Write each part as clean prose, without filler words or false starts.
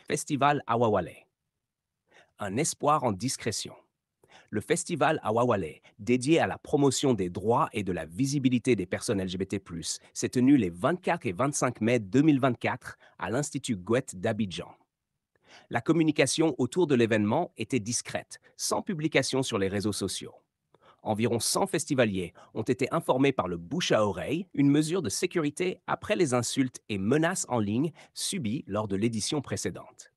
Festival Awawale. Un espoir en discrétion. Le festival Awawale, dédié à la promotion des droits et de la visibilité des personnes LGBT+, s'est tenu les 24 et 25 mai 2024 à l'Institut Goethe d'Abidjan. La communication autour de l'événement était discrète, sans publication sur les réseaux sociaux. Environ 100 festivaliers ont été informés par le bouche à oreille, une mesure de sécurité après les insultes et menaces en ligne subies lors de l'édition précédente.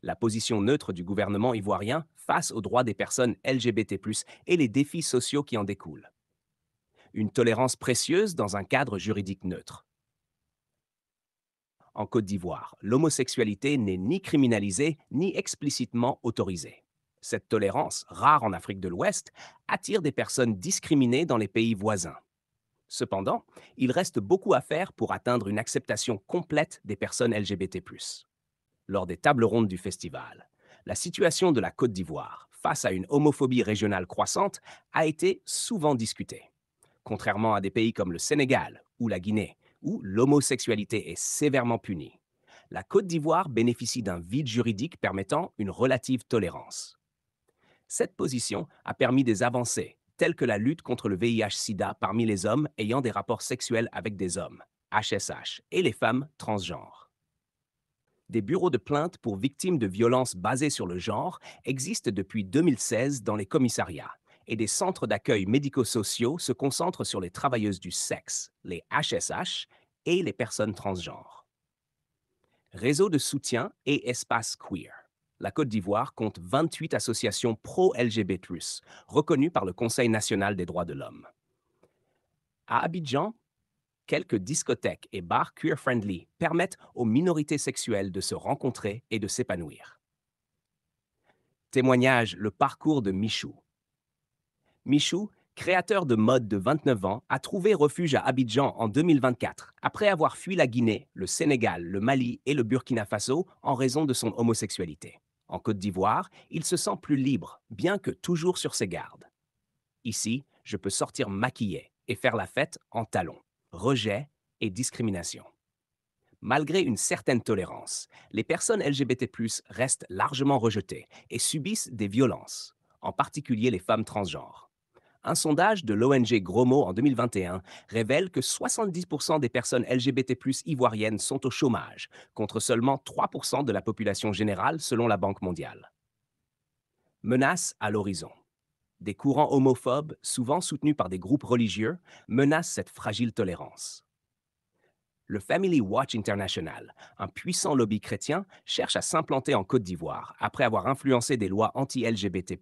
La position neutre du gouvernement ivoirien face aux droits des personnes LGBT+, et les défis sociaux qui en découlent. Une tolérance précieuse dans un cadre juridique neutre. En Côte d'Ivoire, l'homosexualité n'est ni criminalisée ni explicitement autorisée. Cette tolérance, rare en Afrique de l'Ouest, attire des personnes discriminées dans les pays voisins. Cependant, il reste beaucoup à faire pour atteindre une acceptation complète des personnes LGBT+. Lors des tables rondes du festival, la situation de la Côte d'Ivoire face à une homophobie régionale croissante a été souvent discutée. Contrairement à des pays comme le Sénégal ou la Guinée, où l'homosexualité est sévèrement punie, la Côte d'Ivoire bénéficie d'un vide juridique permettant une relative tolérance. Cette position a permis des avancées, telles que la lutte contre le VIH-Sida parmi les hommes ayant des rapports sexuels avec des hommes, HSH, et les femmes transgenres. Des bureaux de plainte pour victimes de violences basées sur le genre existent depuis 2016 dans les commissariats, et des centres d'accueil médico-sociaux se concentrent sur les travailleuses du sexe, les HSH, et les personnes transgenres. Réseau de soutien et espace queer. La Côte d'Ivoire compte 28 associations pro-LGBT+, reconnues par le Conseil national des droits de l'homme. À Abidjan, quelques discothèques et bars queer-friendly permettent aux minorités sexuelles de se rencontrer et de s'épanouir. Témoignage le parcours de Michou. Michou, créateur de mode de 29 ans, a trouvé refuge à Abidjan en 2024 après avoir fui la Guinée, le Sénégal, le Mali et le Burkina Faso en raison de son homosexualité. En Côte d'Ivoire, il se sent plus libre, bien que toujours sur ses gardes. Ici, je peux sortir maquillé et faire la fête en talons. Rejet et discrimination. Malgré une certaine tolérance, les personnes LGBT+ restent largement rejetées et subissent des violences, en particulier les femmes transgenres. Un sondage de l'ONG Gromo en 2021 révèle que 70% des personnes LGBT+ ivoiriennes sont au chômage, contre seulement 3% de la population générale selon la Banque mondiale. Menaces à l'horizon. Des courants homophobes, souvent soutenus par des groupes religieux, menacent cette fragile tolérance. Le Family Watch International, un puissant lobby chrétien, cherche à s'implanter en Côte d'Ivoire après avoir influencé des lois anti-LGBT+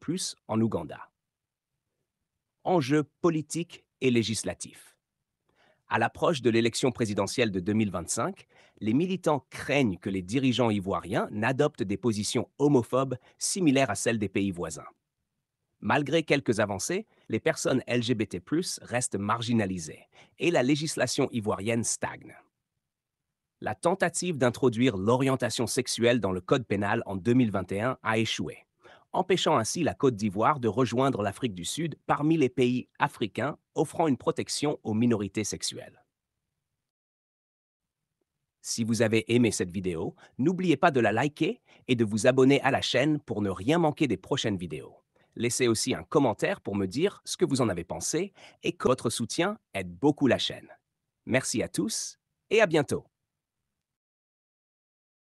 en Ouganda. Enjeux politiques et législatifs. À l'approche de l'élection présidentielle de 2025, les militants craignent que les dirigeants ivoiriens n'adoptent des positions homophobes similaires à celles des pays voisins. Malgré quelques avancées, les personnes LGBT+ restent marginalisées et la législation ivoirienne stagne. La tentative d'introduire l'orientation sexuelle dans le code pénal en 2021 a échoué, empêchant ainsi la Côte d'Ivoire de rejoindre l'Afrique du Sud parmi les pays africains offrant une protection aux minorités sexuelles. Si vous avez aimé cette vidéo, n'oubliez pas de la liker et de vous abonner à la chaîne pour ne rien manquer des prochaines vidéos. Laissez aussi un commentaire pour me dire ce que vous en avez pensé et que votre soutien aide beaucoup la chaîne. Merci à tous et à bientôt.